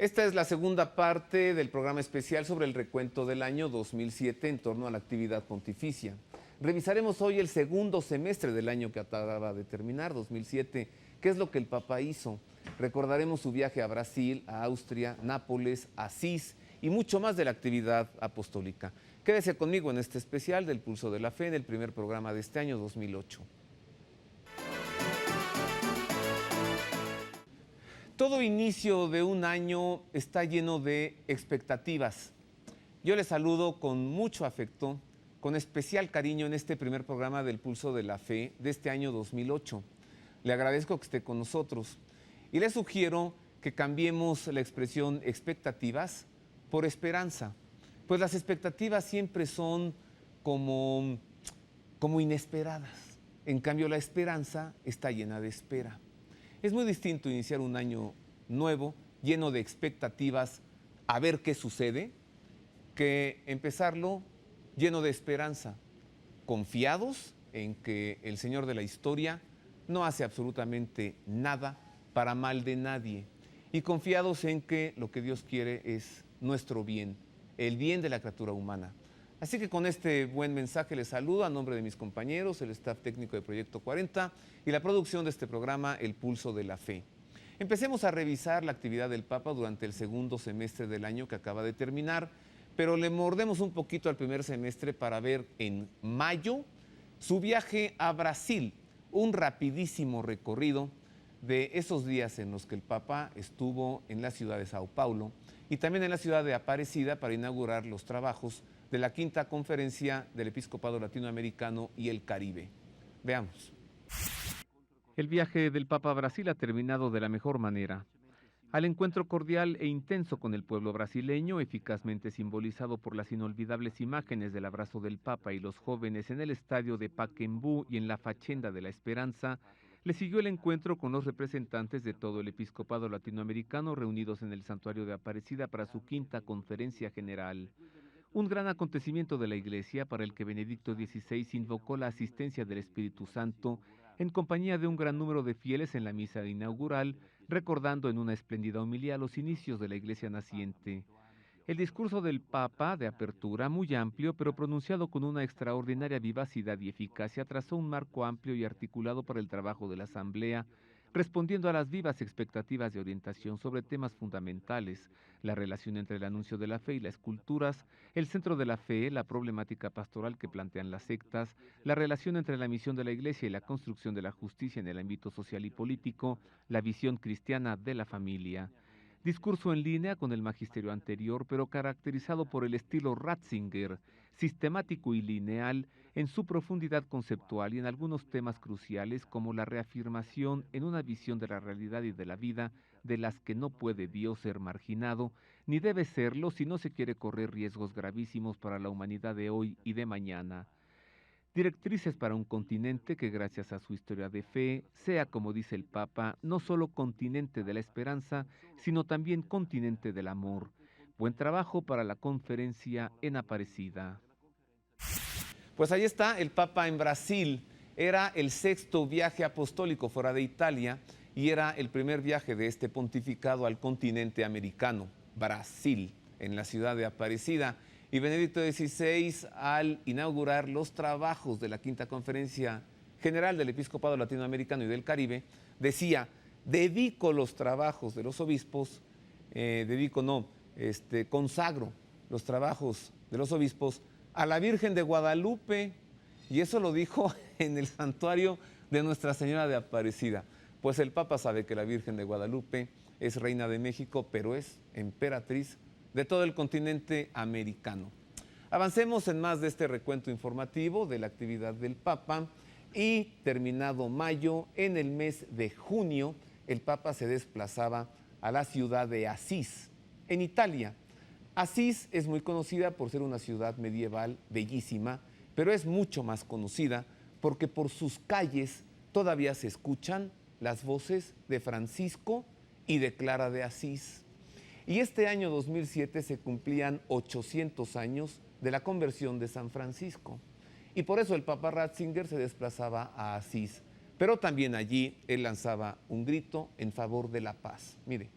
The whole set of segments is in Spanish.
Esta es la segunda parte del programa especial sobre el recuento del año 2007 en torno a la actividad pontificia. Revisaremos hoy el segundo semestre del año que acaba de terminar, 2007. ¿Qué es lo que el Papa hizo? Recordaremos su viaje a Brasil, a Austria, Nápoles, Asís y mucho más de la actividad apostólica. Quédese conmigo en este especial del Pulso de la Fe, en el primer programa de este año 2008. Todo inicio de un año está lleno de expectativas. Yo les saludo con mucho afecto, con especial cariño en este primer programa del Pulso de la Fe de este año 2008. Le agradezco que esté con nosotros y le sugiero que cambiemos la expresión expectativas por esperanza, pues las expectativas siempre son como inesperadas. En cambio, la esperanza está llena de espera. Es muy distinto iniciar un año nuevo, lleno de expectativas, a ver qué sucede, que empezarlo lleno de esperanza, confiados en que el Señor de la historia no hace absolutamente nada para mal de nadie y confiados en que lo que Dios quiere es nuestro bien, el bien de la criatura humana. Así que con este buen mensaje les saludo a nombre de mis compañeros, el staff técnico de Proyecto 40 y la producción de este programa, El Pulso de la Fe. Empecemos a revisar la actividad del Papa durante el segundo semestre del año que acaba de terminar, pero le mordemos un poquito al primer semestre para ver en mayo su viaje a Brasil, un rapidísimo recorrido de esos días en los que el Papa estuvo en la ciudad de Sao Paulo y también en la ciudad de Aparecida para inaugurar los trabajos de la quinta conferencia del Episcopado Latinoamericano y el Caribe. Veamos. El viaje del Papa a Brasil ha terminado de la mejor manera. Al encuentro cordial e intenso con el pueblo brasileño, eficazmente simbolizado por las inolvidables imágenes del abrazo del Papa y los jóvenes en el estadio de Pacaembu y en la Fachenda de la Esperanza, le siguió el encuentro con los representantes de todo el episcopado latinoamericano reunidos en el santuario de Aparecida para su quinta conferencia general. Un gran acontecimiento de la Iglesia para el que Benedicto XVI invocó la asistencia del Espíritu Santo en compañía de un gran número de fieles en la misa inaugural, recordando en una espléndida homilía los inicios de la Iglesia naciente. El discurso del Papa, de apertura muy amplio, pero pronunciado con una extraordinaria vivacidad y eficacia, trazó un marco amplio y articulado para el trabajo de la Asamblea, respondiendo a las vivas expectativas de orientación sobre temas fundamentales, la relación entre el anuncio de la fe y las culturas, el centro de la fe, la problemática pastoral que plantean las sectas, la relación entre la misión de la Iglesia y la construcción de la justicia en el ámbito social y político, la visión cristiana de la familia. Discurso en línea con el magisterio anterior, pero caracterizado por el estilo Ratzinger, sistemático y lineal en su profundidad conceptual y en algunos temas cruciales como la reafirmación en una visión de la realidad y de la vida de las que no puede Dios ser marginado, ni debe serlo si no se quiere correr riesgos gravísimos para la humanidad de hoy y de mañana. Directrices para un continente que gracias a su historia de fe sea, como dice el Papa, no solo continente de la esperanza, sino también continente del amor. Buen trabajo para la conferencia en Aparecida. Pues ahí está el Papa en Brasil. Era el sexto viaje apostólico fuera de Italia y era el primer viaje de este pontificado al continente americano, Brasil, en la ciudad de Aparecida. Y Benedicto XVI, al inaugurar los trabajos de la quinta conferencia general del Episcopado Latinoamericano y del Caribe, decía: dedico los trabajos de los obispos, consagro los trabajos de los obispos a la Virgen de Guadalupe, y eso lo dijo en el santuario de Nuestra Señora de Aparecida. Pues el Papa sabe que la Virgen de Guadalupe es reina de México, pero es emperatriz de todo el continente americano. Avancemos en más de este recuento informativo de la actividad del Papa y terminado mayo, en el mes de junio, el Papa se desplazaba a la ciudad de Asís, en Italia. Asís es muy conocida por ser una ciudad medieval bellísima, pero es mucho más conocida porque por sus calles todavía se escuchan las voces de Francisco y de Clara de Asís. Y este año 2007 se cumplían 800 años de la conversión de San Francisco. Y por eso el Papa Ratzinger se desplazaba a Asís. Pero también allí él lanzaba un grito en favor de la paz. Mire.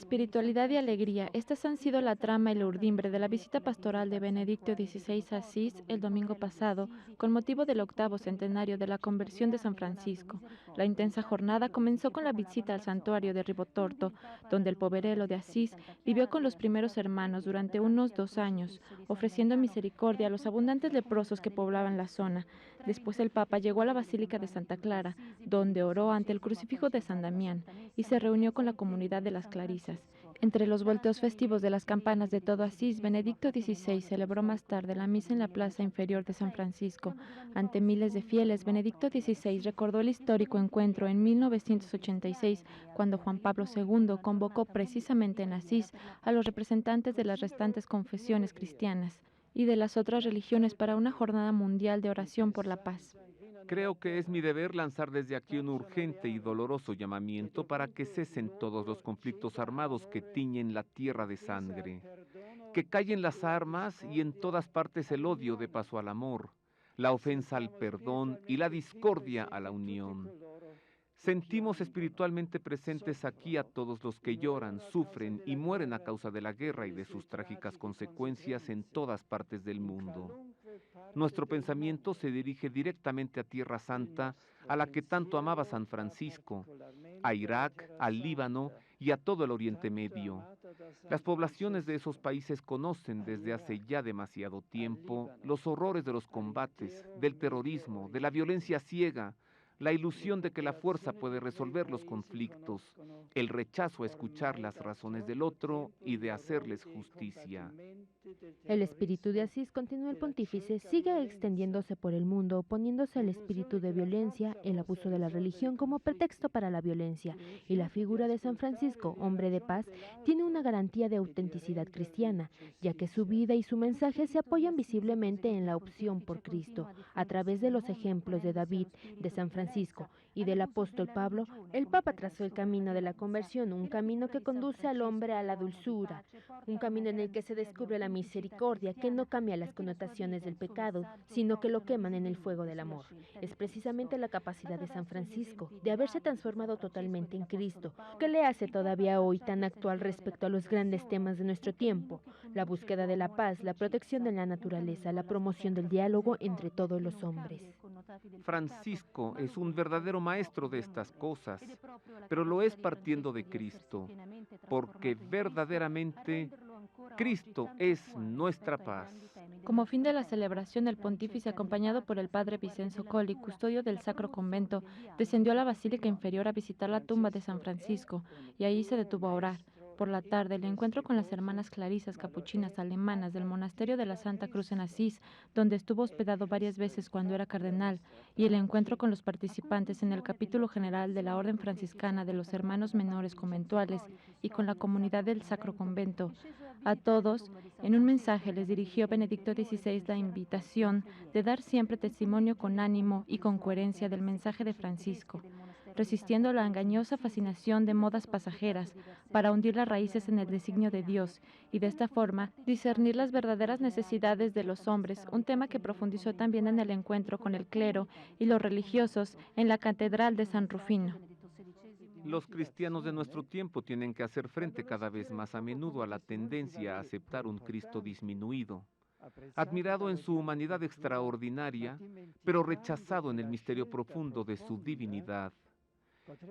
Espiritualidad y alegría, estas han sido la trama y la urdimbre de la visita pastoral de Benedicto XVI a Asís el domingo pasado, con motivo del 8º centenario de la conversión de San Francisco. La intensa jornada comenzó con la visita al santuario de Ribotorto, donde el poverello de Asís vivió con los primeros hermanos durante unos 2 años, ofreciendo misericordia a los abundantes leprosos que poblaban la zona. Después el Papa llegó a la Basílica de Santa Clara, donde oró ante el crucifijo de San Damián y se reunió con la comunidad de las Clarisas. Entre los volteos festivos de las campanas de todo Asís, Benedicto XVI celebró más tarde la misa en la plaza inferior de San Francisco. Ante miles de fieles, Benedicto XVI recordó el histórico encuentro en 1986, cuando Juan Pablo II convocó precisamente en Asís a los representantes de las restantes confesiones cristianas y de las otras religiones para una jornada mundial de oración por la paz. Creo que es mi deber lanzar desde aquí un urgente y doloroso llamamiento para que cesen todos los conflictos armados que tiñen la tierra de sangre, que callen las armas y en todas partes el odio de paso al amor, la ofensa al perdón y la discordia a la unión. Sentimos espiritualmente presentes aquí a todos los que lloran, sufren y mueren a causa de la guerra y de sus trágicas consecuencias en todas partes del mundo. Nuestro pensamiento se dirige directamente a Tierra Santa, a la que tanto amaba San Francisco, a Irak, al Líbano y a todo el Oriente Medio. Las poblaciones de esos países conocen desde hace ya demasiado tiempo los horrores de los combates, del terrorismo, de la violencia ciega, la ilusión de que la fuerza puede resolver los conflictos, el rechazo a escuchar las razones del otro y de hacerles justicia. El espíritu de Asís, continuó el pontífice, sigue extendiéndose por el mundo, oponiéndose al espíritu de violencia, el abuso de la religión como pretexto para la violencia, y la figura de San Francisco, hombre de paz, tiene una garantía de autenticidad cristiana, ya que su vida y su mensaje se apoyan visiblemente en la opción por Cristo. A través de los ejemplos de David, de San Francisco y del apóstol Pablo, el Papa trazó el camino de la conversión, un camino que conduce al hombre a la dulzura, un camino en el que se descubre la misericordia, que no cambia las connotaciones del pecado, sino que lo queman en el fuego del amor. Es precisamente la capacidad de San Francisco de haberse transformado totalmente en Cristo, que le hace todavía hoy tan actual respecto a los grandes temas de nuestro tiempo: la búsqueda de la paz, la protección de la naturaleza, la promoción del diálogo entre todos los hombres. Francisco es un verdadero maestro de estas cosas, pero lo es partiendo de Cristo, porque verdaderamente Cristo es nuestra paz. Como fin de la celebración, el pontífice, acompañado por el padre Vicenzo Colli, custodio del Sacro Convento, descendió a la Basílica Inferior a visitar la tumba de San Francisco y allí se detuvo a orar. Por la tarde, el encuentro con las hermanas clarisas capuchinas alemanas del monasterio de la Santa Cruz en Asís, donde estuvo hospedado varias veces cuando era cardenal, y el encuentro con los participantes en el capítulo general de la Orden Franciscana de los Hermanos Menores Conventuales y con la comunidad del Sacro Convento. A todos, en un mensaje les dirigió Benedicto XVI la invitación de dar siempre testimonio con ánimo y con coherencia del mensaje de Francisco, resistiendo la engañosa fascinación de modas pasajeras para hundir las raíces en el designio de Dios y de esta forma discernir las verdaderas necesidades de los hombres, un tema que profundizó también en el encuentro con el clero y los religiosos en la Catedral de San Rufino. Los cristianos de nuestro tiempo tienen que hacer frente cada vez más a menudo a la tendencia a aceptar un Cristo disminuido, admirado en su humanidad extraordinaria, pero rechazado en el misterio profundo de su divinidad.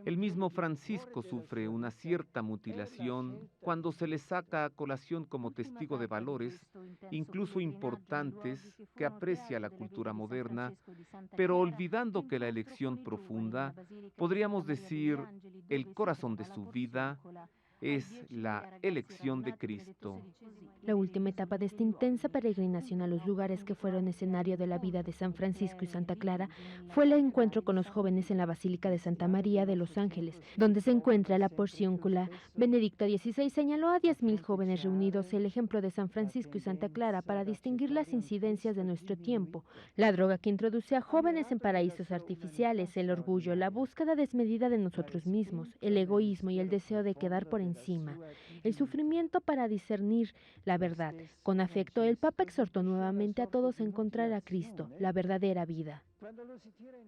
El mismo Francisco sufre una cierta mutilación cuando se le saca a colación como testigo de valores, incluso importantes, que aprecia la cultura moderna, pero olvidando que la elección profunda, podríamos decir, el corazón de su vida, es la elección de Cristo. La última etapa de esta intensa peregrinación a los lugares que fueron escenario de la vida de San Francisco y Santa Clara fue el encuentro con los jóvenes en la Basílica de Santa María de los Ángeles, donde se encuentra la porciúncula. Benedicto XVI señaló a 10.000 jóvenes reunidos el ejemplo de San Francisco y Santa Clara para distinguir las incidencias de nuestro tiempo: la droga que introduce a jóvenes en paraísos artificiales, el orgullo, la búsqueda desmedida de nosotros mismos, el egoísmo y el deseo de quedar por encima encima. El sufrimiento para discernir la verdad. Con afecto, el Papa exhortó nuevamente a todos a encontrar a Cristo, la verdadera vida.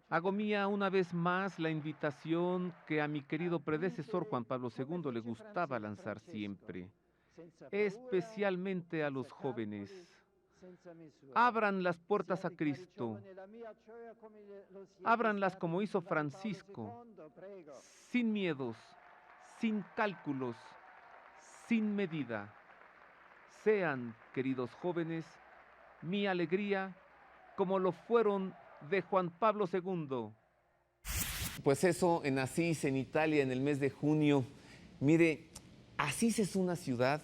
Hago mía una vez más la invitación que a mi querido predecesor Juan Pablo II le gustaba lanzar siempre, especialmente a los jóvenes. Abran las puertas a Cristo, ábranlas como hizo Francisco, sin miedos, sin cálculos, sin medida. Sean, queridos jóvenes, mi alegría como lo fueron de Juan Pablo II. Pues eso en Asís, en Italia, en el mes de junio. Mire, Asís es una ciudad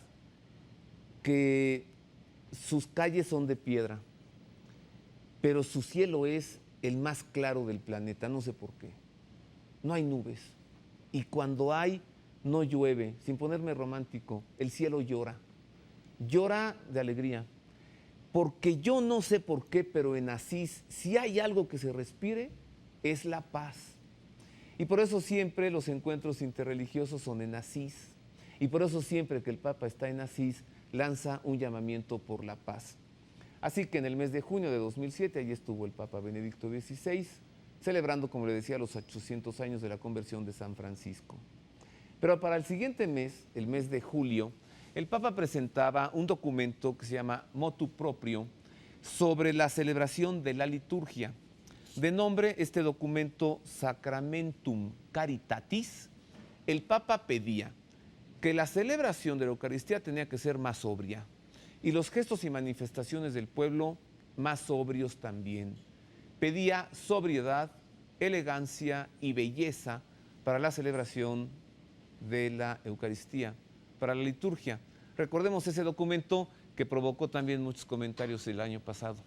que sus calles son de piedra, pero su cielo es el más claro del planeta, no sé por qué. No hay nubes, y cuando hay, no llueve. Sin ponerme romántico, el cielo llora, llora de alegría, porque yo no sé por qué, pero en Asís, si hay algo que se respire, es la paz. Y por eso siempre los encuentros interreligiosos son en Asís, y por eso siempre que el Papa está en Asís, lanza un llamamiento por la paz. Así que en el mes de junio de 2007, allí estuvo el Papa Benedicto XVI, celebrando, como le decía, los 800 años de la conversión de San Francisco. Pero para el siguiente mes, el mes de julio, el Papa presentaba un documento que se llama Motu Proprio sobre la celebración de la liturgia. De nombre este documento Sacramentum Caritatis. El Papa pedía que la celebración de la Eucaristía tenía que ser más sobria y los gestos y manifestaciones del pueblo más sobrios también. Pedía sobriedad, elegancia y belleza para la celebración de la Eucaristía, para la liturgia. Recordemos ese documento que provocó también muchos comentarios el año pasado.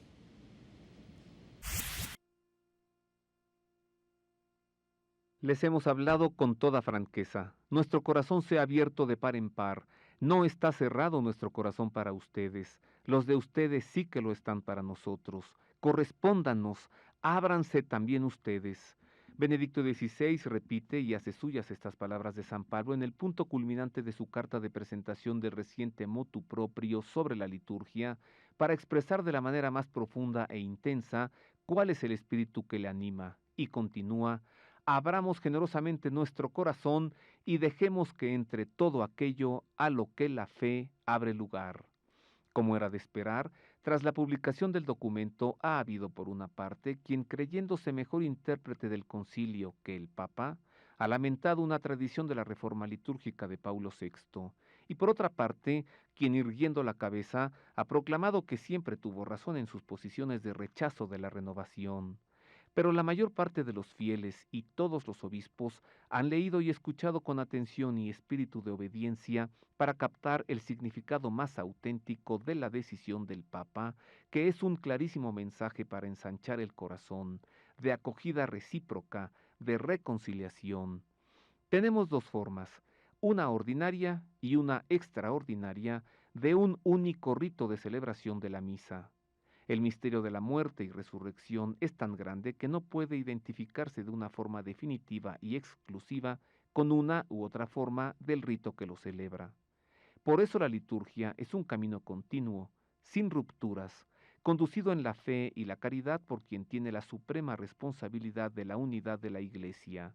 Les hemos hablado con toda franqueza. Nuestro corazón se ha abierto de par en par. No está cerrado nuestro corazón para ustedes. Los de ustedes sí que lo están para nosotros. Correspóndanos, ábranse también ustedes. Benedicto XVI repite y hace suyas estas palabras de San Pablo en el punto culminante de su carta de presentación del reciente Motu Proprio sobre la liturgia, para expresar de la manera más profunda e intensa cuál es el espíritu que le anima, y continúa: abramos generosamente nuestro corazón y dejemos que entre todo aquello a lo que la fe abre lugar. Como era de esperar, tras la publicación del documento ha habido por una parte quien, creyéndose mejor intérprete del concilio que el Papa, ha lamentado una tradición de la reforma litúrgica de Paulo VI, y por otra parte, quien, irguiendo la cabeza, ha proclamado que siempre tuvo razón en sus posiciones de rechazo de la renovación. Pero la mayor parte de los fieles y todos los obispos han leído y escuchado con atención y espíritu de obediencia para captar el significado más auténtico de la decisión del Papa, que es un clarísimo mensaje para ensanchar el corazón, de acogida recíproca, de reconciliación. Tenemos dos formas, una ordinaria y una extraordinaria, de un único rito de celebración de la misa. El misterio de la muerte y resurrección es tan grande que no puede identificarse de una forma definitiva y exclusiva con una u otra forma del rito que lo celebra. Por eso la liturgia es un camino continuo, sin rupturas, conducido en la fe y la caridad por quien tiene la suprema responsabilidad de la unidad de la Iglesia.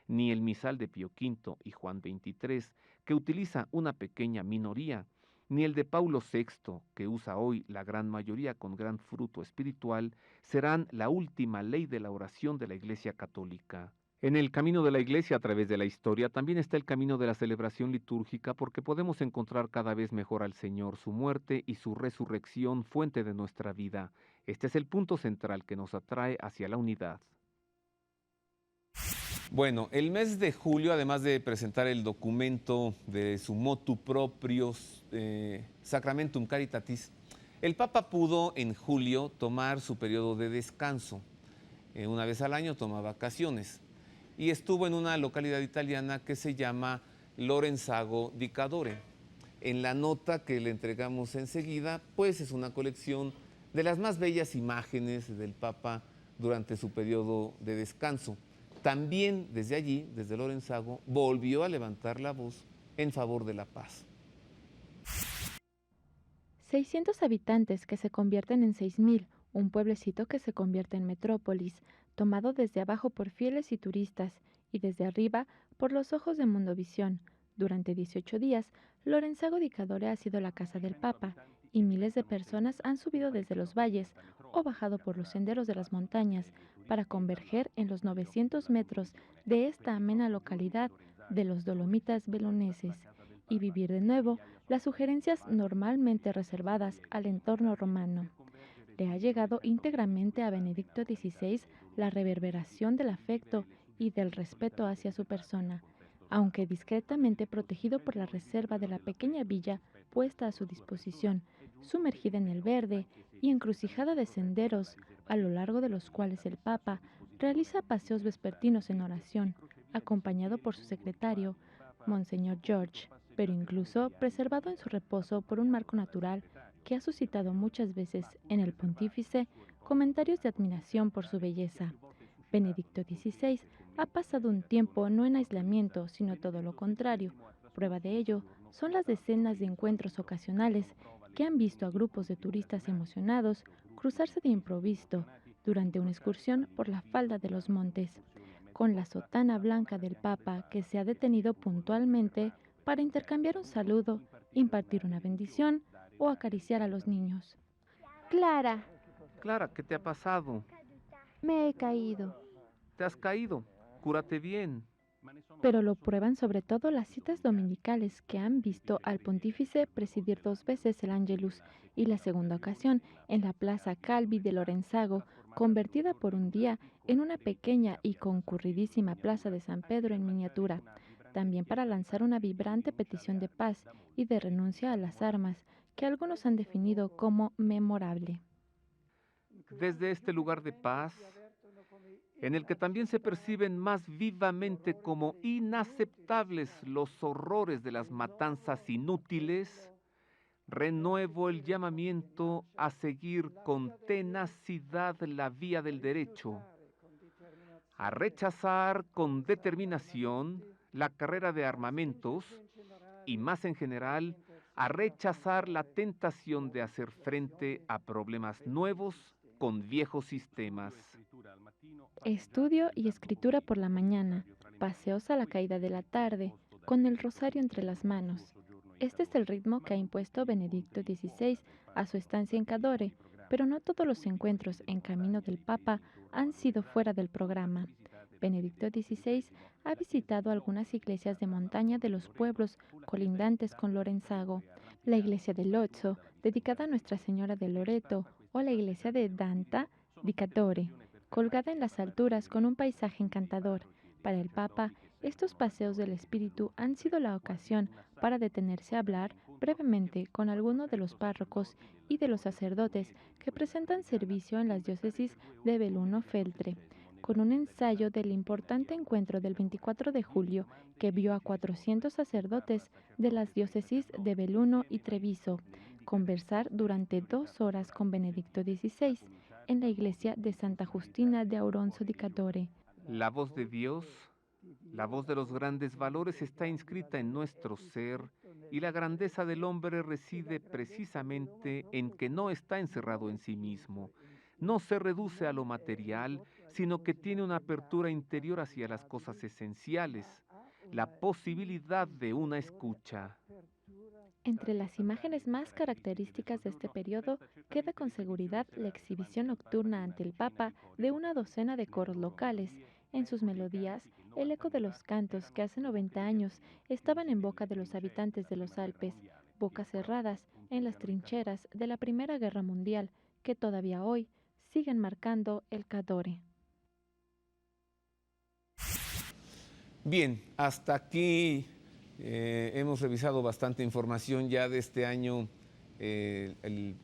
Ni el misal de Pío V y Juan XXIII, que utiliza una pequeña minoría, ni el de Paulo VI, que usa hoy la gran mayoría con gran fruto espiritual, serán la última ley de la oración de la Iglesia Católica. En el camino de la Iglesia a través de la historia también está el camino de la celebración litúrgica, porque podemos encontrar cada vez mejor al Señor, su muerte y su resurrección, fuente de nuestra vida. Este es el punto central que nos atrae hacia la unidad. Bueno, el mes de julio, además de presentar el documento de su Motu Proprio, Sacramentum Caritatis, el Papa pudo en julio tomar su periodo de descanso. Una vez al año toma vacaciones y estuvo en una localidad italiana que se llama Lorenzago di Cadore. En la nota que le entregamos enseguida, pues es una colección de las más bellas imágenes del Papa durante su periodo de descanso. También desde allí, desde Lorenzago, volvió a levantar la voz en favor de la paz. 600 habitantes que se convierten en 6.000, un pueblecito que se convierte en metrópolis, tomado desde abajo por fieles y turistas, y desde arriba por los ojos de Mundovisión. Durante 18 días, Lorenzago di Cadore ha sido la casa del Papa, y miles de personas han subido desde los valles o bajado por los senderos de las montañas para converger en los 900 metros de esta amena localidad de los Dolomitas Beloneses y vivir de nuevo las sugerencias normalmente reservadas al entorno romano. Le ha llegado íntegramente a Benedicto XVI la reverberación del afecto y del respeto hacia su persona, aunque discretamente protegido por la reserva de la pequeña villa puesta a su disposición, sumergida en el verde y encrucijada de senderos, a lo largo de los cuales el Papa realiza paseos vespertinos en oración, acompañado por su secretario, Monseñor George, pero incluso preservado en su reposo por un marco natural que ha suscitado muchas veces en el pontífice comentarios de admiración por su belleza. Benedicto XVI ha pasado un tiempo no en aislamiento, sino todo lo contrario. Prueba de ello son las decenas de encuentros ocasionales que han visto a grupos de turistas emocionados cruzarse de improviso durante una excursión por la falda de los montes, con la sotana blanca del Papa que se ha detenido puntualmente para intercambiar un saludo, impartir una bendición o acariciar a los niños. Clara, Clara, ¿qué te ha pasado? me he caído. ¿Te has caído? Cúrate bien. Pero lo prueban sobre todo las citas dominicales que han visto al pontífice presidir 2 veces el Angelus y la segunda ocasión en la Plaza Calvi de Lorenzago, convertida por un día en una pequeña y concurridísima plaza de San Pedro en miniatura, también para lanzar una vibrante petición de paz y de renuncia a las armas que algunos han definido como memorable. Desde este lugar de paz, en el que también se perciben más vivamente como inaceptables los horrores de las matanzas inútiles, renuevo el llamamiento a seguir con tenacidad la vía del derecho, a rechazar con determinación la carrera de armamentos y, más en general, a rechazar la tentación de hacer frente a problemas nuevos con viejos sistemas. Estudio y escritura por la mañana, paseos a la caída de la tarde, con el rosario entre las manos. Este es el ritmo que ha impuesto Benedicto XVI a su estancia en Cadore, pero no todos los encuentros en camino del Papa han sido fuera del programa. Benedicto XVI ha visitado algunas iglesias de montaña de los pueblos colindantes con Lorenzago, la iglesia de Lozzo, dedicada a Nuestra Señora de Loreto, o la iglesia de Danta di Cadore, colgada en las alturas con un paisaje encantador. Para el Papa, estos paseos del espíritu han sido la ocasión para detenerse a hablar brevemente con alguno de los párrocos y de los sacerdotes que presentan servicio en las diócesis de Belluno-Feltre, con un ensayo del importante encuentro del 24 de julio que vio a 400 sacerdotes de las diócesis de Belluno y Treviso conversar durante 2 horas con Benedicto XVI en la iglesia de Santa Justina de Auronzo di Cadore. La voz de Dios, la voz de los grandes valores está inscrita en nuestro ser y la grandeza del hombre reside precisamente en que no está encerrado en sí mismo, no se reduce a lo material, sino que tiene una apertura interior hacia las cosas esenciales, la posibilidad de una escucha. Entre las imágenes más características de este periodo queda con seguridad la exhibición nocturna ante el Papa de una docena de coros locales. En sus melodías, el eco de los cantos que hace 90 años estaban en boca de los habitantes de los Alpes, bocas cerradas en las trincheras de la Primera Guerra Mundial, que todavía hoy siguen marcando el Cadore. Bien, hasta aquí hemos revisado bastante información ya de este año,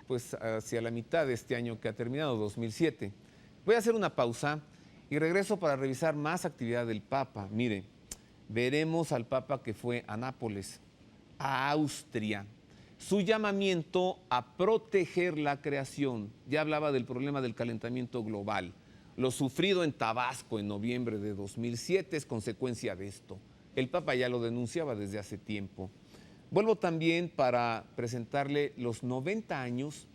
pues hacia la mitad de este año que ha terminado, 2007. Voy a hacer una pausa y regreso para revisar más actividad del Papa. Mire, veremos al Papa que fue a Nápoles, a Austria. Su llamamiento a proteger la creación. Ya hablaba del problema del calentamiento global. Lo sufrido en Tabasco en noviembre de 2007 es consecuencia de esto. El Papa ya lo denunciaba desde hace tiempo. Vuelvo también para presentarle los 90 años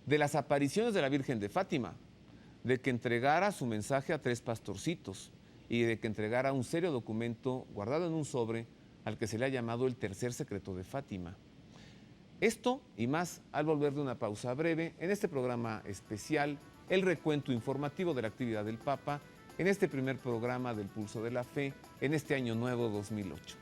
de las apariciones de la Virgen de Fátima, de que entregara su mensaje a 3 pastorcitos y de que entregara un serio documento guardado en un sobre al que se le ha llamado el tercer secreto de Fátima. Esto y más al volver de una pausa breve en este programa especial, el recuento informativo de la actividad del Papa en este primer programa del Pulso de la Fe en este año nuevo 2008.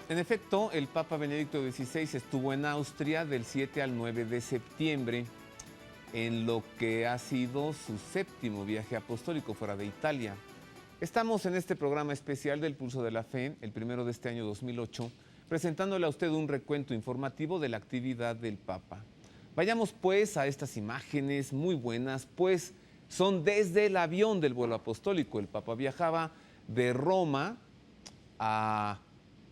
En efecto, el Papa Benedicto XVI estuvo en Austria del 7 al 9 de septiembre, en lo que ha sido su 7º viaje apostólico fuera de Italia. Estamos en este programa especial del Pulso de la Fe, el primero de este año 2008, presentándole a usted un recuento informativo de la actividad del Papa. Vayamos pues a estas imágenes muy buenas, pues son desde el avión del vuelo apostólico. El Papa viajaba de Roma a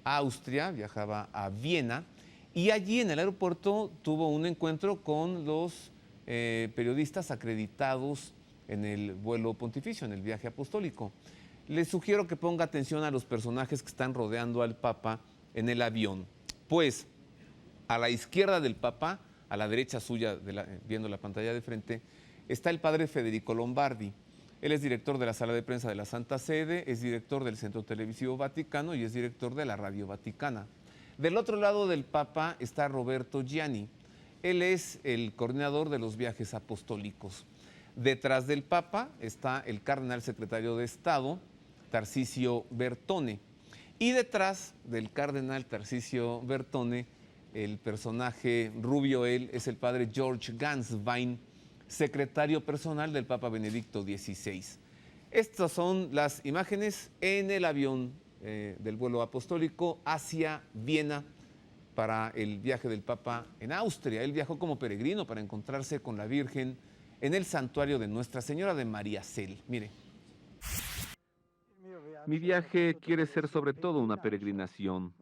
Austria, viajaba a Viena y allí en el aeropuerto tuvo un encuentro con los periodistas acreditados en el vuelo pontificio, en el viaje apostólico. Les sugiero que ponga atención a los personajes que están rodeando al Papa en el avión, pues a la izquierda del Papa, a la derecha suya, viendo la pantalla de frente, está el padre Federico Lombardi. Él es director de la Sala de Prensa de la Santa Sede, es director del Centro Televisivo Vaticano y es director de la Radio Vaticana. Del otro lado del Papa está Roberto Gianni. Él es el coordinador de los viajes apostólicos. Detrás del Papa está el cardenal secretario de Estado, Tarcisio Bertone. Y detrás del cardenal Tarcisio Bertone, el personaje rubio, él es el padre George Ganswein, secretario personal del Papa Benedicto XVI. Estas son las imágenes en el avión del vuelo apostólico hacia Viena para el viaje del Papa en Austria. Él viajó como peregrino para encontrarse con la Virgen en el santuario de Nuestra Señora de Mariazell. Mire. Mi viaje quiere ser sobre todo una peregrinación.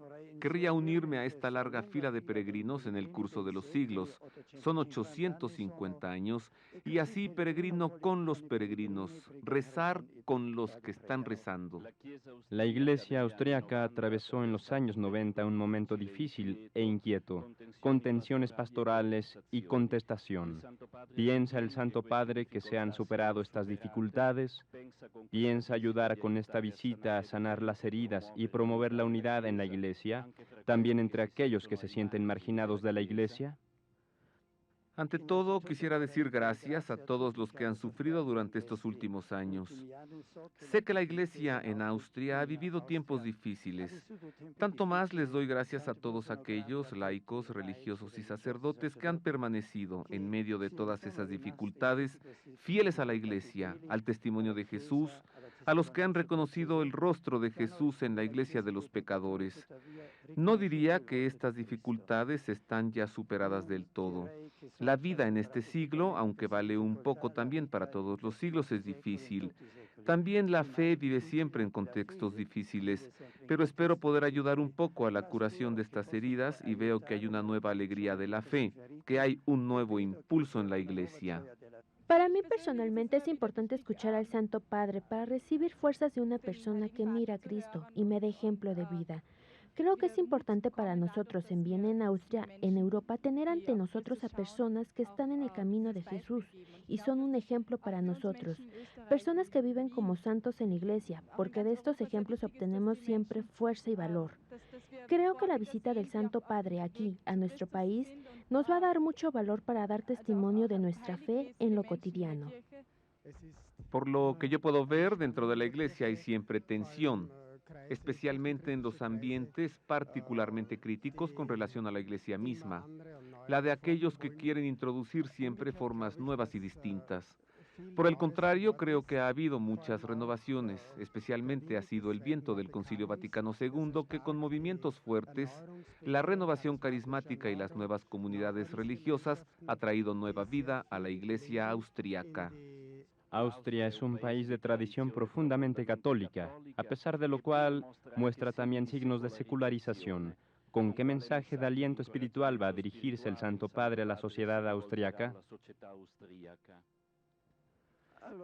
Querría unirme a esta larga fila de peregrinos en el curso de los siglos. Son 850 años y así peregrino con los peregrinos, rezar con los que están rezando. La Iglesia austriaca atravesó en los años 90 un momento difícil e inquieto, con tensiones pastorales y contestación. ¿Piensa el Santo Padre que se han superado estas dificultades? ¿Piensa ayudar con esta visita a sanar las heridas y promover la unidad en la Iglesia, también entre aquellos que se sienten marginados de la Iglesia? Ante todo, quisiera decir gracias a todos los que han sufrido durante estos últimos años. Sé que la Iglesia en Austria ha vivido tiempos difíciles. Tanto más les doy gracias a todos aquellos laicos, religiosos y sacerdotes que han permanecido en medio de todas esas dificultades, fieles a la Iglesia, al testimonio de Jesús, a los que han reconocido el rostro de Jesús en la Iglesia de los pecadores. No diría que estas dificultades están ya superadas del todo. La vida en este siglo, aunque vale un poco también para todos los siglos, es difícil. También la fe vive siempre en contextos difíciles, pero espero poder ayudar un poco a la curación de estas heridas y veo que hay una nueva alegría de la fe, que hay un nuevo impulso en la Iglesia. Para mí personalmente es importante escuchar al Santo Padre para recibir fuerzas de una persona que mira a Cristo y me da ejemplo de vida. Creo que es importante para nosotros en Viena, en Austria, en Europa, tener ante nosotros a personas que están en el camino de Jesús y son un ejemplo para nosotros. Personas que viven como santos en la iglesia, porque de estos ejemplos obtenemos siempre fuerza y valor. Creo que la visita del Santo Padre aquí, a nuestro país, nos va a dar mucho valor para dar testimonio de nuestra fe en lo cotidiano. Por lo que yo puedo ver, dentro de la iglesia hay siempre tensión, especialmente en los ambientes particularmente críticos con relación a la iglesia misma, la de aquellos que quieren introducir siempre formas nuevas y distintas. Por el contrario, creo que ha habido muchas renovaciones, especialmente ha sido el viento del Concilio Vaticano II que con movimientos fuertes, la renovación carismática y las nuevas comunidades religiosas ha traído nueva vida a la iglesia austriaca. Austria es un país de tradición profundamente católica, a pesar de lo cual muestra también signos de secularización. ¿Con qué mensaje de aliento espiritual va a dirigirse el Santo Padre a la sociedad austriaca?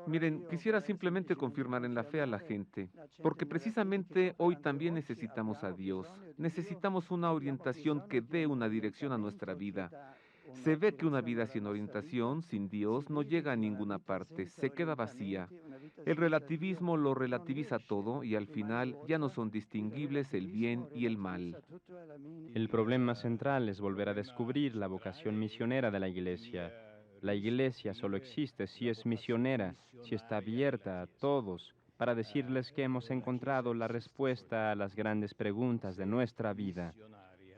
Miren, quisiera simplemente confirmar en la fe a la gente, porque precisamente hoy también necesitamos a Dios. Necesitamos una orientación que dé una dirección a nuestra vida. Se ve que una vida sin orientación, sin Dios, no llega a ninguna parte, se queda vacía. El relativismo lo relativiza todo y al final ya no son distinguibles el bien y el mal. El problema central es volver a descubrir la vocación misionera de la Iglesia. La Iglesia solo existe si es misionera, si está abierta a todos, para decirles que hemos encontrado la respuesta a las grandes preguntas de nuestra vida.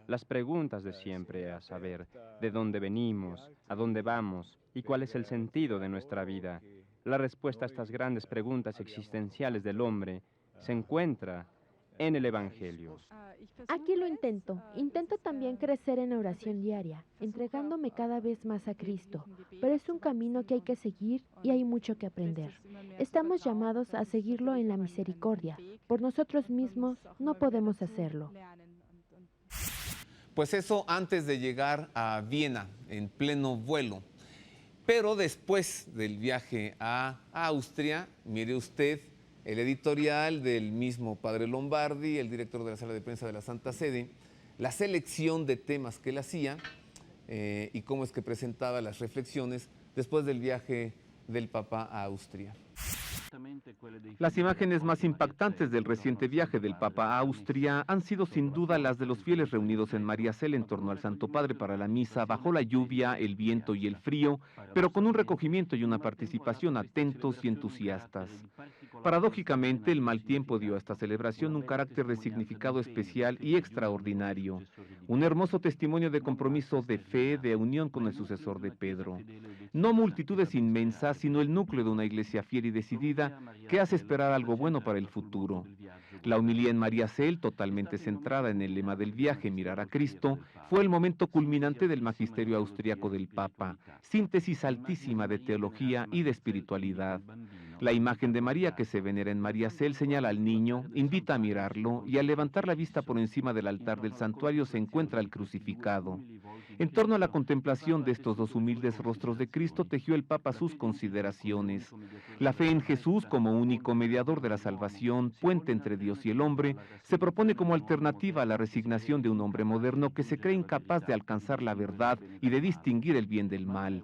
Las preguntas de siempre, a saber, de dónde venimos, a dónde vamos y cuál es el sentido de nuestra vida. La respuesta a estas grandes preguntas existenciales del hombre se encuentra en el Evangelio. Aquí lo intento. Intento también crecer en oración diaria, entregándome cada vez más a Cristo, pero es un camino que hay que seguir y hay mucho que aprender. Estamos llamados a seguirlo en la misericordia. Por nosotros mismos no podemos hacerlo. Pues eso antes de llegar a Viena, en pleno vuelo. Pero después del viaje a Austria, mire usted el editorial del mismo padre Lombardi, el director de la sala de prensa de la Santa Sede, la selección de temas que él hacía y cómo es que presentaba las reflexiones después del viaje del Papa a Austria. Las imágenes más impactantes del reciente viaje del Papa a Austria han sido sin duda las de los fieles reunidos en Mariazell en torno al Santo Padre para la misa, bajo la lluvia, el viento y el frío, pero con un recogimiento y una participación atentos y entusiastas. Paradójicamente, el mal tiempo dio a esta celebración un carácter de significado especial y extraordinario, un hermoso testimonio de compromiso de fe, de unión con el sucesor de Pedro. No multitudes inmensas, sino el núcleo de una iglesia fiel y decidida que hace esperar algo bueno para el futuro. La homilía en Mariazell, totalmente centrada en el lema del viaje, mirar a Cristo, fue el momento culminante del magisterio austriaco del Papa, síntesis altísima de teología y de espiritualidad. La imagen de María que se venera en Mariazell señala al niño, invita a mirarlo y al levantar la vista por encima del altar del santuario se encuentra el crucificado. En torno a la contemplación de estos dos humildes rostros de Cristo tejió el Papa sus consideraciones. La fe en Jesús como único mediador de la salvación, puente entre Dios y el hombre, se propone como alternativa a la resignación de un hombre moderno que se cree incapaz de alcanzar la verdad y de distinguir el bien del mal.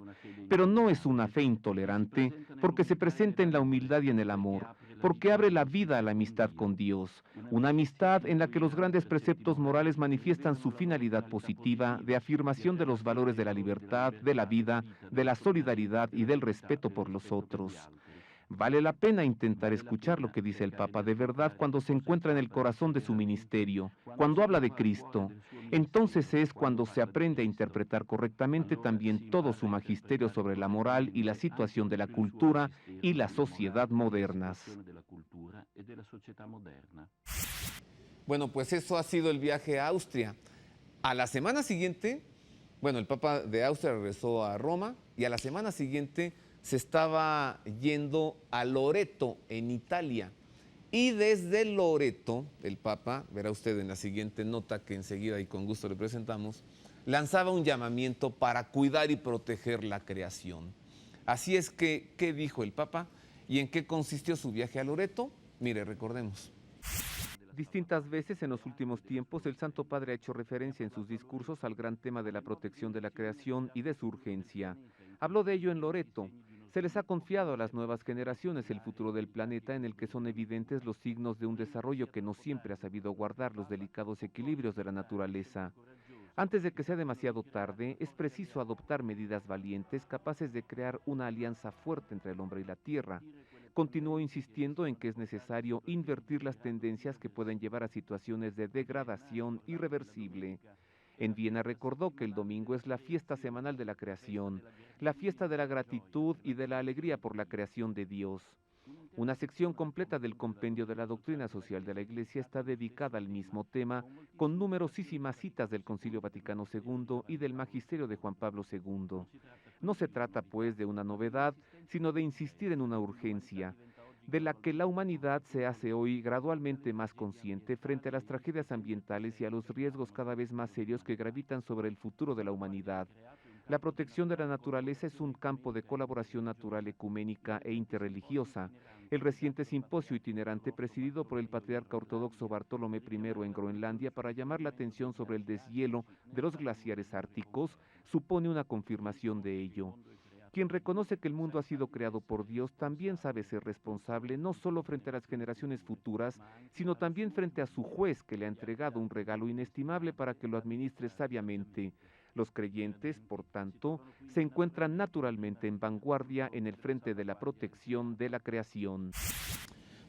Pero no es una fe intolerante, porque se presenta en la humildad y en el amor, porque abre la vida a la amistad con Dios, una amistad en la que los grandes preceptos morales manifiestan su finalidad positiva de afirmación de los valores de la libertad, de la vida, de la solidaridad y del respeto por los otros. Vale la pena intentar escuchar lo que dice el Papa de verdad cuando se encuentra en el corazón de su ministerio, cuando habla de Cristo. Entonces es cuando se aprende a interpretar correctamente también todo su magisterio sobre la moral y la situación de la cultura y la sociedad modernas. Bueno, pues eso ha sido el viaje a Austria. A la semana siguiente, bueno, el Papa de Austria regresó a Roma y a la semana siguiente se estaba yendo a Loreto, en Italia. Y desde Loreto, el Papa, verá usted en la siguiente nota que enseguida y con gusto le presentamos, lanzaba un llamamiento para cuidar y proteger la creación. Así es que, ¿qué dijo el Papa y en qué consistió su viaje a Loreto? Mire, recordemos. Distintas veces en los últimos tiempos el Santo Padre ha hecho referencia en sus discursos al gran tema de la protección de la creación y de su urgencia. Habló de ello en Loreto. Se les ha confiado a las nuevas generaciones el futuro del planeta en el que son evidentes los signos de un desarrollo que no siempre ha sabido guardar los delicados equilibrios de la naturaleza. Antes de que sea demasiado tarde, es preciso adoptar medidas valientes capaces de crear una alianza fuerte entre el hombre y la tierra. Continuó insistiendo en que es necesario invertir las tendencias que pueden llevar a situaciones de degradación irreversible. En Viena recordó que el domingo es la fiesta semanal de la creación, la fiesta de la gratitud y de la alegría por la creación de Dios. Una sección completa del compendio de la doctrina social de la Iglesia está dedicada al mismo tema, con numerosísimas citas del Concilio Vaticano II y del Magisterio de Juan Pablo II. No se trata, pues, de una novedad, sino de insistir en una urgencia, de la que la humanidad se hace hoy gradualmente más consciente frente a las tragedias ambientales y a los riesgos cada vez más serios que gravitan sobre el futuro de la humanidad. La protección de la naturaleza es un campo de colaboración natural ecuménica e interreligiosa. El reciente simposio itinerante presidido por el patriarca ortodoxo Bartolomé I en Groenlandia para llamar la atención sobre el deshielo de los glaciares árticos supone una confirmación de ello. Quien reconoce que el mundo ha sido creado por Dios también sabe ser responsable no solo frente a las generaciones futuras, sino también frente a su juez que le ha entregado un regalo inestimable para que lo administre sabiamente. Los creyentes, por tanto, se encuentran naturalmente en vanguardia en el frente de la protección de la creación.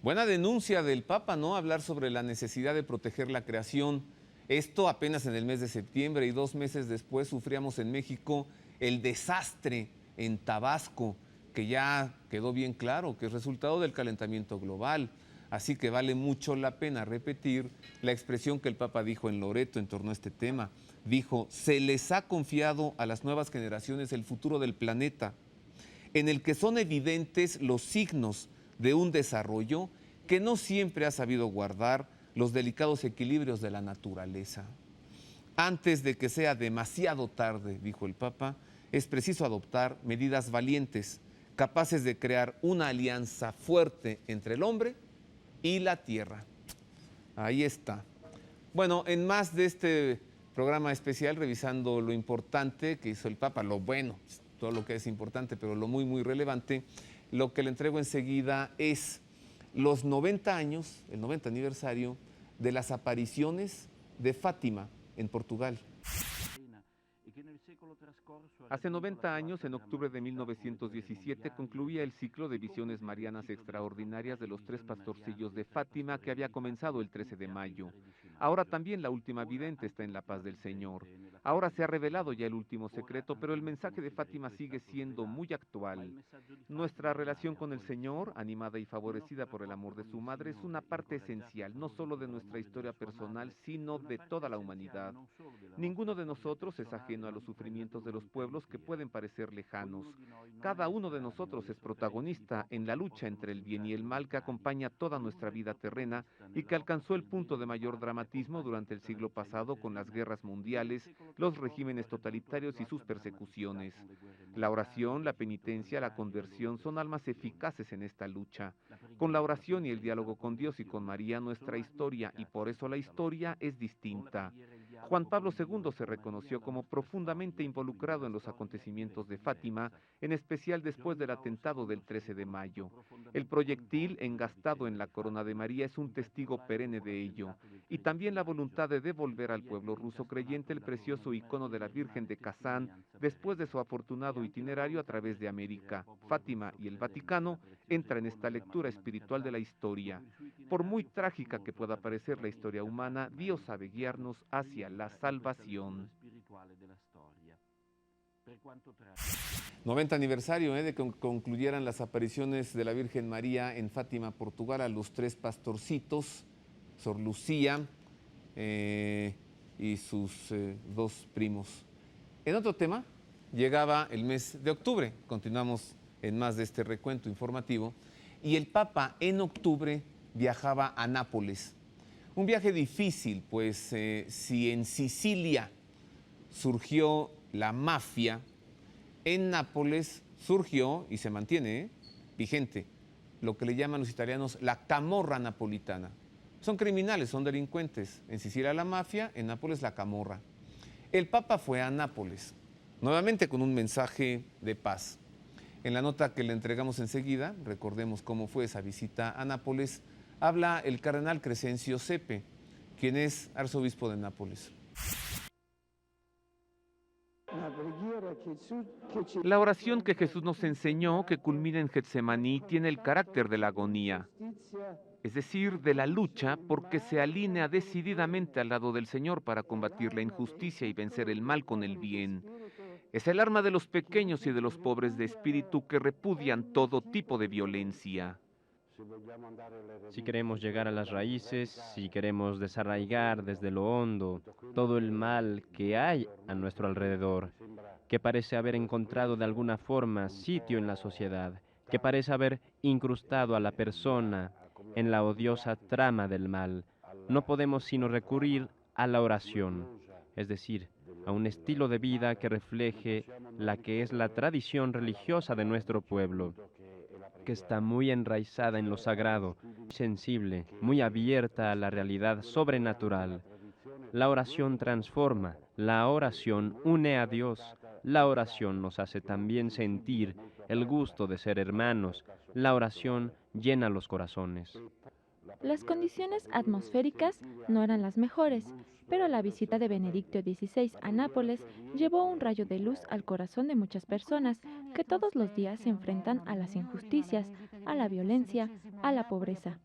Buena denuncia del Papa, ¿no? Hablar sobre la necesidad de proteger la creación. Esto apenas en el mes de septiembre y 2 meses después sufríamos en México el desastre en Tabasco, que ya quedó bien claro que es resultado del calentamiento global. Así que vale mucho la pena repetir la expresión que el Papa dijo en Loreto en torno a este tema. Dijo, se les ha confiado a las nuevas generaciones el futuro del planeta, en el que son evidentes los signos de un desarrollo que no siempre ha sabido guardar los delicados equilibrios de la naturaleza. Antes de que sea demasiado tarde, dijo el Papa, es preciso adoptar medidas valientes, capaces de crear una alianza fuerte entre el hombre y la tierra. Ahí está. Bueno, en más de este programa especial, revisando lo importante que hizo el Papa, lo bueno, todo lo que es importante, pero lo muy, muy relevante, lo que le entrego enseguida es los 90 años, el 90 aniversario de las apariciones de Fátima en Portugal. Hace 90 años, en octubre de 1917, concluía el ciclo de visiones marianas extraordinarias de los 3 pastorcillos de Fátima que había comenzado el 13 de mayo. Ahora también la última vidente está en la paz del Señor. Ahora se ha revelado ya el último secreto, pero el mensaje de Fátima sigue siendo muy actual. Nuestra relación con el Señor, animada y favorecida por el amor de su madre, es una parte esencial, no solo de nuestra historia personal, sino de toda la humanidad. Ninguno de nosotros es ajeno a los sufrimientos de los pueblos que pueden parecer lejanos. Cada uno de nosotros es protagonista en la lucha entre el bien y el mal que acompaña toda nuestra vida terrena y que alcanzó el punto de mayor dramatismo durante el siglo pasado con las guerras mundiales, los regímenes totalitarios y sus persecuciones. La oración, la penitencia, la conversión son armas eficaces en esta lucha. Con la oración y el diálogo con Dios y con María, nuestra historia, y por eso la historia, es distinta. Juan Pablo II se reconoció como profundamente involucrado en los acontecimientos de Fátima, en especial después del atentado del 13 de mayo. El proyectil engastado en la corona de María es un testigo perenne de ello, y también la voluntad de devolver al pueblo ruso creyente el precioso icono de la Virgen de Kazán después de su afortunado itinerario a través de América. Fátima y el Vaticano entra en esta lectura espiritual de la historia. Por muy trágica que pueda parecer la historia humana, Dios sabe guiarnos hacia la salvación. 90 aniversario de que concluyeran las apariciones de la Virgen María en Fátima, Portugal, a los 3 pastorcitos, Sor Lucía y sus 2 primos. En otro tema, llegaba el mes de octubre, continuamos en más de este recuento informativo, y el Papa en octubre viajaba a Nápoles. Un viaje difícil, pues si en Sicilia surgió la mafia, en Nápoles surgió y se mantiene vigente lo que le llaman los italianos la camorra napolitana. Son criminales, son delincuentes. En Sicilia la mafia, en Nápoles la camorra. El Papa fue a Nápoles, nuevamente con un mensaje de paz. En la nota que le entregamos enseguida, recordemos cómo fue esa visita a Nápoles, habla el cardenal Crescencio Sepe, quien es arzobispo de Nápoles. La oración que Jesús nos enseñó, que culmina en Getsemaní, tiene el carácter de la agonía, es decir, de la lucha, porque se alinea decididamente al lado del Señor para combatir la injusticia y vencer el mal con el bien. Es el arma de los pequeños y de los pobres de espíritu que repudian todo tipo de violencia. Si queremos llegar a las raíces, si queremos desarraigar desde lo hondo todo el mal que hay a nuestro alrededor, que parece haber encontrado de alguna forma sitio en la sociedad, que parece haber incrustado a la persona en la odiosa trama del mal, no podemos sino recurrir a la oración, es decir, a un estilo de vida que refleje la que es la tradición religiosa de nuestro pueblo, que está muy enraizada en lo sagrado, sensible, muy abierta a la realidad sobrenatural. La oración transforma, la oración une a Dios, la oración nos hace también sentir el gusto de ser hermanos, la oración llena los corazones. Las condiciones atmosféricas no eran las mejores, pero la visita de Benedicto XVI a Nápoles llevó un rayo de luz al corazón de muchas personas que todos los días se enfrentan a las injusticias, a la violencia, a la pobreza.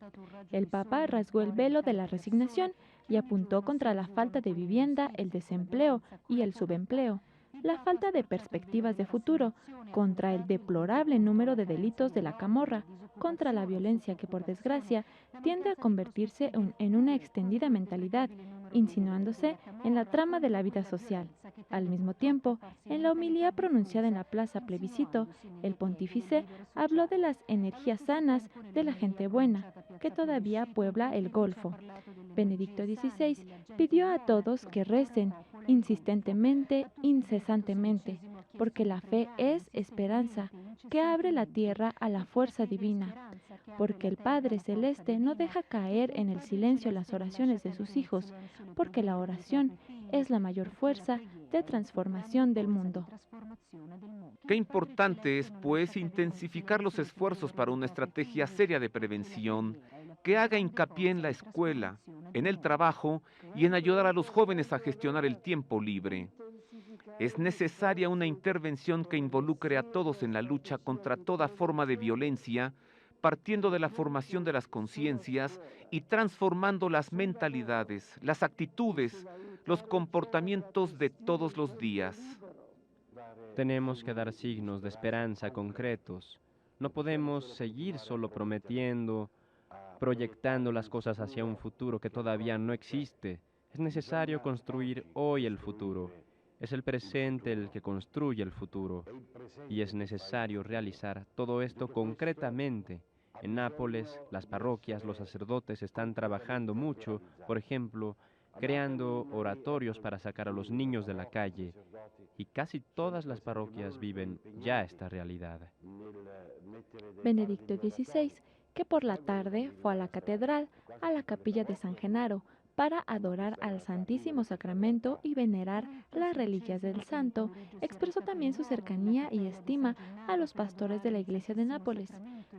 El Papa rasgó el velo de la resignación y apuntó contra la falta de vivienda, el desempleo y el subempleo, la falta de perspectivas de futuro, contra el deplorable número de delitos de la camorra, contra la violencia que, por desgracia, tiende a convertirse en una extendida mentalidad, insinuándose en la trama de la vida social. Al mismo tiempo, en la homilía pronunciada en la Plaza Plebiscito, el pontífice habló de las energías sanas de la gente buena, que todavía puebla el Golfo. Benedicto XVI pidió a todos que recen insistentemente, incesantemente, porque la fe es esperanza, que abre la tierra a la fuerza divina, porque el Padre Celeste no deja caer en el silencio las oraciones de sus hijos, porque la oración es la mayor fuerza de transformación del mundo. Qué importante es, pues, intensificar los esfuerzos para una estrategia seria de prevención que haga hincapié en la escuela, en el trabajo y en ayudar a los jóvenes a gestionar el tiempo libre. Es necesaria una intervención que involucre a todos en la lucha contra toda forma de violencia, partiendo de la formación de las conciencias y transformando las mentalidades, las actitudes, los comportamientos de todos los días. Tenemos que dar signos de esperanza concretos. No podemos seguir solo prometiendo, proyectando las cosas hacia un futuro que todavía no existe. Es necesario construir hoy el futuro. Es el presente el que construye el futuro. Y es necesario realizar todo esto concretamente. En Nápoles, las parroquias, los sacerdotes están trabajando mucho, por ejemplo, creando oratorios para sacar a los niños de la calle. Y casi todas las parroquias viven ya esta realidad. Benedicto XVI, que por la tarde fue a la catedral, a la capilla de San Genaro, para adorar al Santísimo Sacramento y venerar las reliquias del santo, expresó también su cercanía y estima a los pastores de la Iglesia de Nápoles.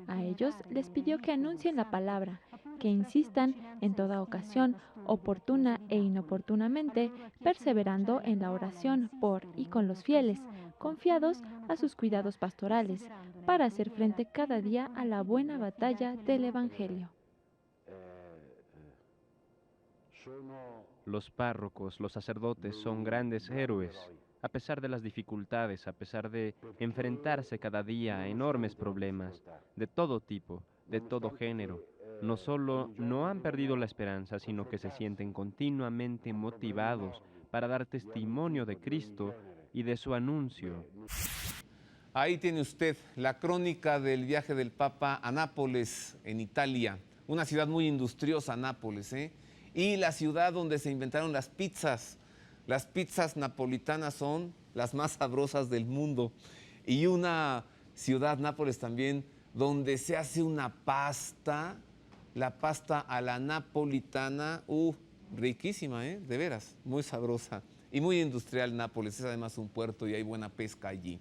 A ellos les pidió que anuncien la palabra, que insistan en toda ocasión, oportuna e inoportunamente, perseverando en la oración por y con los fieles, confiados a sus cuidados pastorales, para hacer frente cada día a la buena batalla del Evangelio. Los párrocos, los sacerdotes son grandes héroes, a pesar de las dificultades, a pesar de enfrentarse cada día a enormes problemas, de todo tipo, de todo género. No solo no han perdido la esperanza, sino que se sienten continuamente motivados para dar testimonio de Cristo y de su anuncio. Ahí tiene usted la crónica del viaje del Papa a Nápoles, en Italia, una ciudad muy industriosa, Nápoles, y la ciudad donde se inventaron las pizzas. Las pizzas napolitanas son las más sabrosas del mundo. Y una ciudad, Nápoles también, donde se hace una pasta la pasta a la napolitana, riquísima, de veras, muy sabrosa y muy industrial Nápoles, es además un puerto y hay buena pesca allí.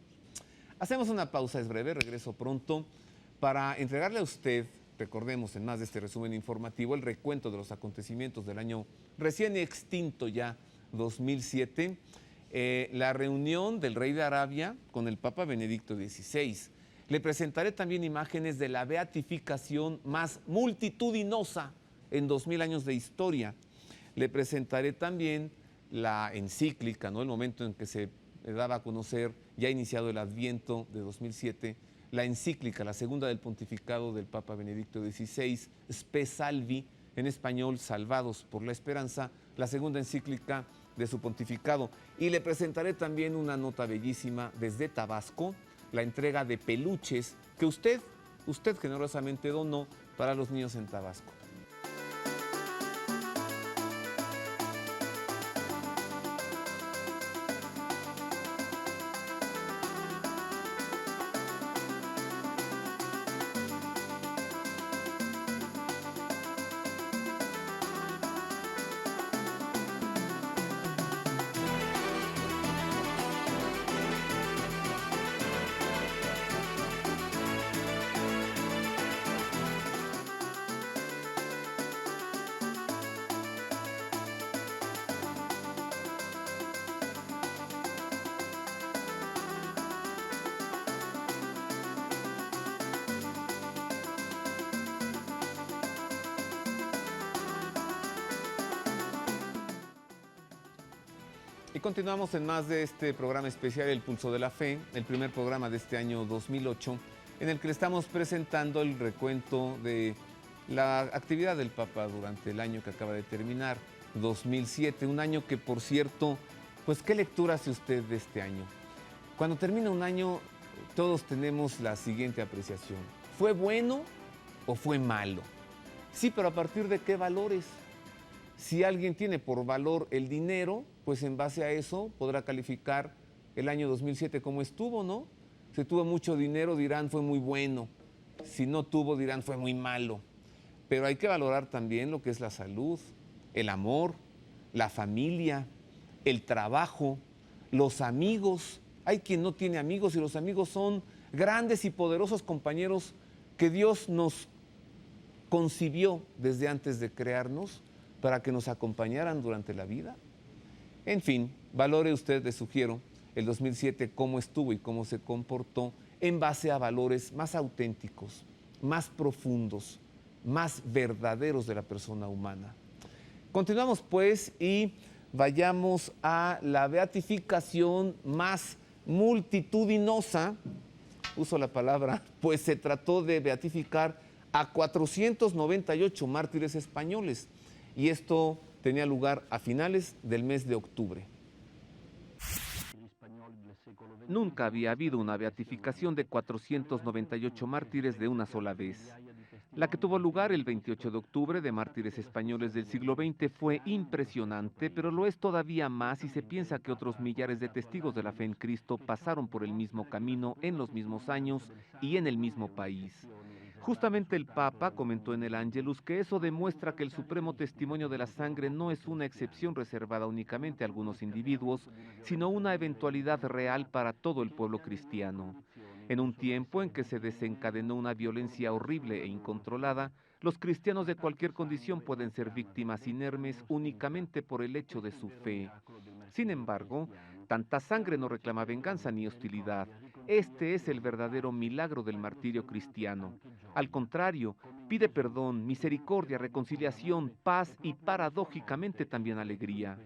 Hacemos una pausa, es breve, regreso pronto para entregarle a usted, recordemos en más de este resumen informativo, el recuento de los acontecimientos del año recién extinto ya, 2007, la reunión del rey de Arabia con el Papa Benedicto XVI. Le presentaré también imágenes de la beatificación más multitudinosa en 2000 años de historia. Le presentaré también la encíclica, ¿no? El momento en que se daba a conocer, ya iniciado el Adviento de 2007, la encíclica, la segunda del pontificado del Papa Benedicto XVI, Spe Salvi, en español, Salvados por la Esperanza, la segunda encíclica de su pontificado. Y le presentaré también una nota bellísima desde Tabasco, la entrega de peluches que usted generosamente donó para los niños en Tabasco. Y continuamos en más de este programa especial El Pulso de la Fe, el primer programa de este año 2008, en el que le estamos presentando el recuento de la actividad del Papa durante el año que acaba de terminar, 2007, un año que, por cierto, pues ¿qué lectura hace usted de este año? Cuando termina un año, todos tenemos la siguiente apreciación. ¿Fue bueno o fue malo? Sí, pero ¿a partir de qué valores? Si alguien tiene por valor el dinero, pues en base a eso podrá calificar el año 2007 como estuvo, ¿no? Si tuvo mucho dinero dirán fue muy bueno, si no tuvo dirán fue muy malo. Pero hay que valorar también lo que es la salud, el amor, la familia, el trabajo, los amigos. Hay quien no tiene amigos y los amigos son grandes y poderosos compañeros que Dios nos concibió desde antes de crearnos para que nos acompañaran durante la vida. En fin, valore usted, le sugiero, el 2007 cómo estuvo y cómo se comportó en base a valores más auténticos, más profundos, más verdaderos de la persona humana. Continuamos pues y vayamos a la beatificación más multitudinosa, uso la palabra, pues se trató de beatificar a 498 mártires españoles. Y esto tenía lugar a finales del mes de octubre. Nunca había habido una beatificación de 498 mártires de una sola vez. La que tuvo lugar el 28 de octubre de mártires españoles del siglo XX fue impresionante, pero lo es todavía más si se piensa que otros millares de testigos de la fe en Cristo pasaron por el mismo camino en los mismos años y en el mismo país. Justamente el Papa comentó en el Ángelus que eso demuestra que el supremo testimonio de la sangre no es una excepción reservada únicamente a algunos individuos, sino una eventualidad real para todo el pueblo cristiano. En un tiempo en que se desencadenó una violencia horrible e incontrolada, los cristianos de cualquier condición pueden ser víctimas inermes únicamente por el hecho de su fe. Sin embargo, tanta sangre no reclama venganza ni hostilidad. Este es el verdadero milagro del martirio cristiano. Al contrario, pide perdón, misericordia, reconciliación, paz y paradójicamente también alegría.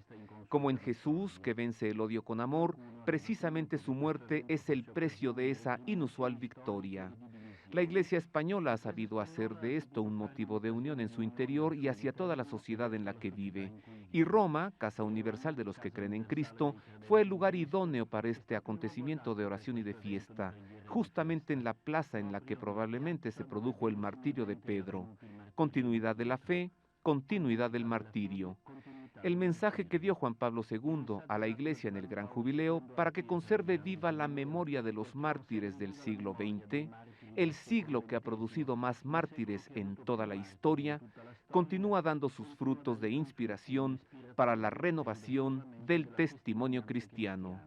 Como en Jesús, que vence el odio con amor, precisamente su muerte es el precio de esa inusual victoria. La Iglesia española ha sabido hacer de esto un motivo de unión en su interior y hacia toda la sociedad en la que vive. Y Roma, casa universal de los que creen en Cristo, fue el lugar idóneo para este acontecimiento de oración y de fiesta, justamente en la plaza en la que probablemente se produjo el martirio de Pedro. Continuidad de la fe, continuidad del martirio. El mensaje que dio Juan Pablo II a la Iglesia en el Gran Jubileo para que conserve viva la memoria de los mártires del siglo XX el siglo que ha producido más mártires en toda la historia, continúa dando sus frutos de inspiración para la renovación del testimonio cristiano.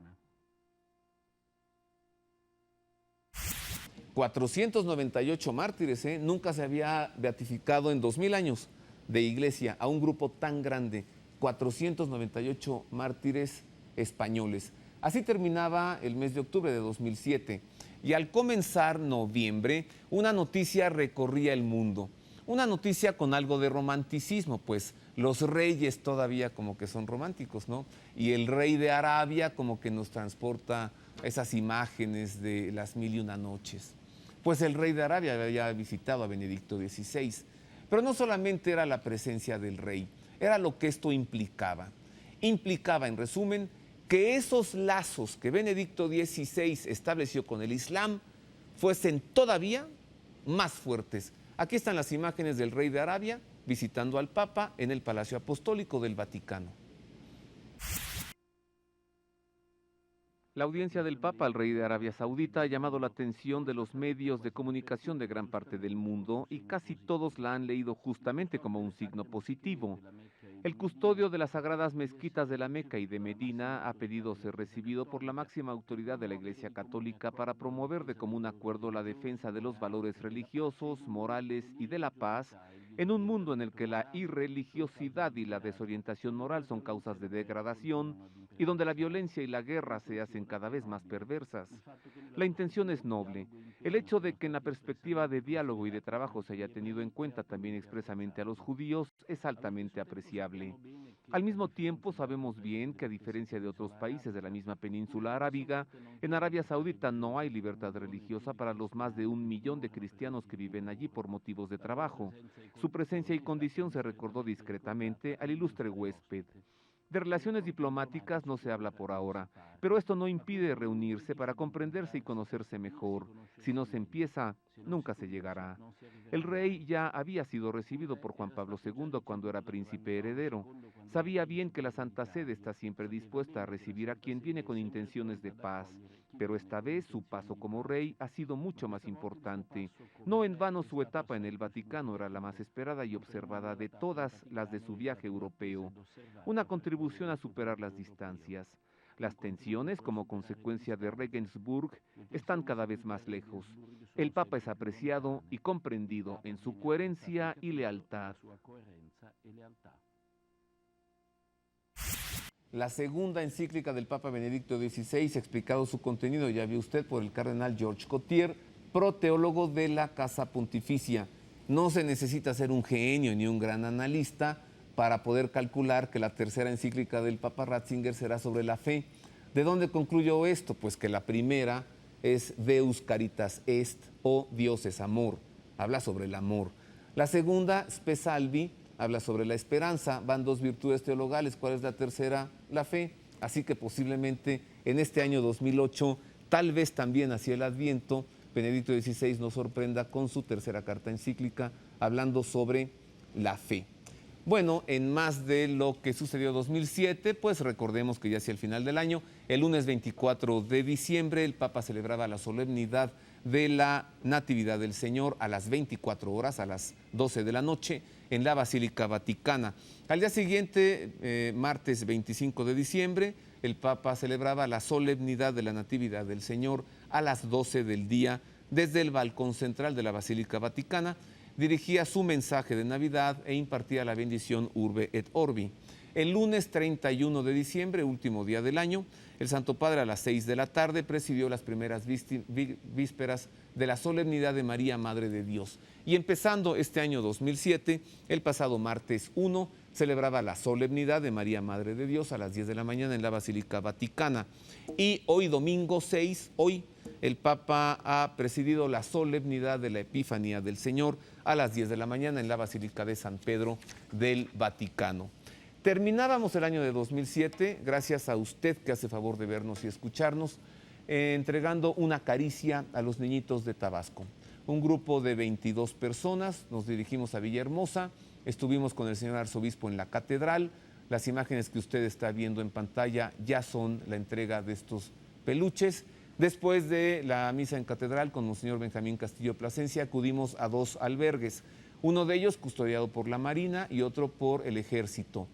498 mártires, nunca se había beatificado en 2000 años de iglesia a un grupo tan grande, 498 mártires españoles. Así terminaba el mes de octubre de 2007 y al comenzar noviembre una noticia recorría el mundo, una noticia con algo de romanticismo, pues los reyes todavía como que son románticos, ¿no? Y el rey de Arabia como que nos transporta esas imágenes de las 1001 noches. Pues el rey de Arabia había visitado a Benedicto XVI, pero no solamente era la presencia del rey, era lo que esto implicaba. Implicaba, en resumen, que esos lazos que Benedicto XVI estableció con el Islam fuesen todavía más fuertes. Aquí están las imágenes del rey de Arabia visitando al Papa en el Palacio Apostólico del Vaticano. La audiencia del Papa al rey de Arabia Saudita ha llamado la atención de los medios de comunicación de gran parte del mundo y casi todos la han leído justamente como un signo positivo. El custodio de las sagradas mezquitas de la Meca y de Medina ha pedido ser recibido por la máxima autoridad de la Iglesia Católica para promover de común acuerdo la defensa de los valores religiosos, morales y de la paz en un mundo en el que la irreligiosidad y la desorientación moral son causas de degradación y donde la violencia y la guerra se hacen cada vez más perversas. La intención es noble. El hecho de que en la perspectiva de diálogo y de trabajo se haya tenido en cuenta también expresamente a los judíos es altamente apreciable. Al mismo tiempo, sabemos bien que a diferencia de otros países de la misma península arábiga, en Arabia Saudita no hay libertad religiosa para los más de 1 millón de cristianos que viven allí por motivos de trabajo. Su presencia y condición se recordó discretamente al ilustre huésped. De relaciones diplomáticas no se habla por ahora, pero esto no impide reunirse para comprenderse y conocerse mejor. Si no se empieza, nunca se llegará. El rey ya había sido recibido por Juan Pablo II cuando era príncipe heredero. Sabía bien que la Santa Sede está siempre dispuesta a recibir a quien viene con intenciones de paz, pero esta vez su paso como rey ha sido mucho más importante. No en vano su etapa en el Vaticano era la más esperada y observada de todas las de su viaje europeo. Una contribución a superar las distancias. Las tensiones, como consecuencia de Regensburg, están cada vez más lejos. El Papa es apreciado y comprendido en su coherencia y lealtad. La segunda encíclica del Papa Benedicto XVI, explicado su contenido, ya vio usted, por el cardenal Georges Cotier, proteólogo de la Casa Pontificia. No se necesita ser un genio ni un gran analista para poder calcular que la tercera encíclica del Papa Ratzinger será sobre la fe. ¿De dónde concluyó esto? Pues que la primera es Deus Caritas Est, o Dios es amor, habla sobre el amor. La segunda, Spe Salvi, habla sobre la esperanza. Van 2 virtudes teologales. ¿Cuál es la tercera? La fe. Así que posiblemente en este año 2008, tal vez también hacia el Adviento, Benedicto XVI nos sorprenda con su tercera carta encíclica hablando sobre la fe. Bueno, en más de lo que sucedió en 2007, pues recordemos que ya hacia el final del año, el lunes 24 de diciembre, el Papa celebraba la solemnidad de la Natividad del Señor a las 24 horas, a las 12 de la noche, en la Basílica Vaticana. Al día siguiente, martes 25 de diciembre, el Papa celebraba la solemnidad de la Natividad del Señor a las 12 del día desde el balcón central de la Basílica Vaticana. Dirigía su mensaje de Navidad e impartía la bendición Urbe et Orbi. El lunes 31 de diciembre, último día del año, el Santo Padre a las 6 de la tarde presidió las primeras vísperas de la solemnidad de María, Madre de Dios. Y empezando este año 2007, el pasado martes 1, celebraba la solemnidad de María, Madre de Dios a las 10 de la mañana en la Basílica Vaticana. Y hoy, domingo 6, el Papa ha presidido la solemnidad de la Epifanía del Señor a las 10 de la mañana en la Basílica de San Pedro del Vaticano. Terminábamos el año de 2007, gracias a usted que hace favor de vernos y escucharnos, entregando una caricia a los niñitos de Tabasco. Un grupo de 22 personas, nos dirigimos a Villahermosa, estuvimos con el señor arzobispo en la catedral. Las imágenes que usted está viendo en pantalla ya son la entrega de estos peluches. Después de la misa en catedral con Monseñor Benjamín Castillo Plasencia, acudimos a 2 albergues, uno de ellos custodiado por la Marina y otro por el Ejército.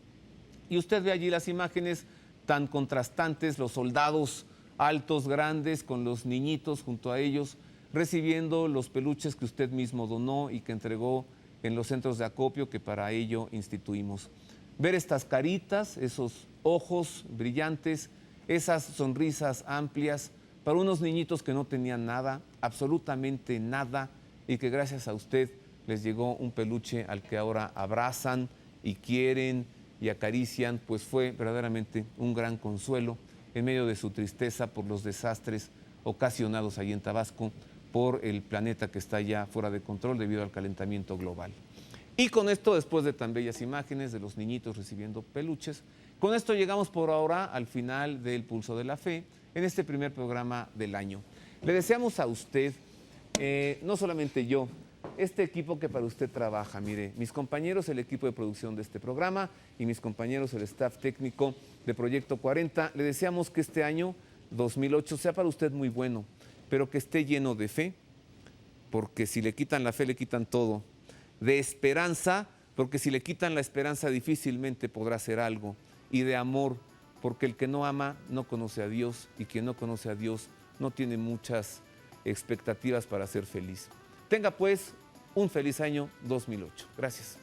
Y usted ve allí las imágenes tan contrastantes, los soldados altos, grandes, con los niñitos junto a ellos, recibiendo los peluches que usted mismo donó y que entregó en los centros de acopio que para ello instituimos. Ver estas caritas, esos ojos brillantes, esas sonrisas amplias, para unos niñitos que no tenían nada, absolutamente nada, y que gracias a usted les llegó un peluche al que ahora abrazan y quieren y acarician, pues fue verdaderamente un gran consuelo en medio de su tristeza por los desastres ocasionados allí en Tabasco por el planeta que está ya fuera de control debido al calentamiento global. Y con esto, después de tan bellas imágenes de los niñitos recibiendo peluches, con esto llegamos por ahora al final del Pulso de la Fe, en este primer programa del año. Le deseamos a usted, no solamente yo, este equipo que para usted trabaja, mire, mis compañeros, el equipo de producción de este programa y mis compañeros, el staff técnico de Proyecto 40, le deseamos que este año 2008 sea para usted muy bueno, pero que esté lleno de fe, porque si le quitan la fe, le quitan todo, de esperanza, porque si le quitan la esperanza difícilmente podrá hacer algo, y de amor, porque el que no ama no conoce a Dios, y quien no conoce a Dios no tiene muchas expectativas para ser feliz. Tenga pues un feliz año 2008. Gracias.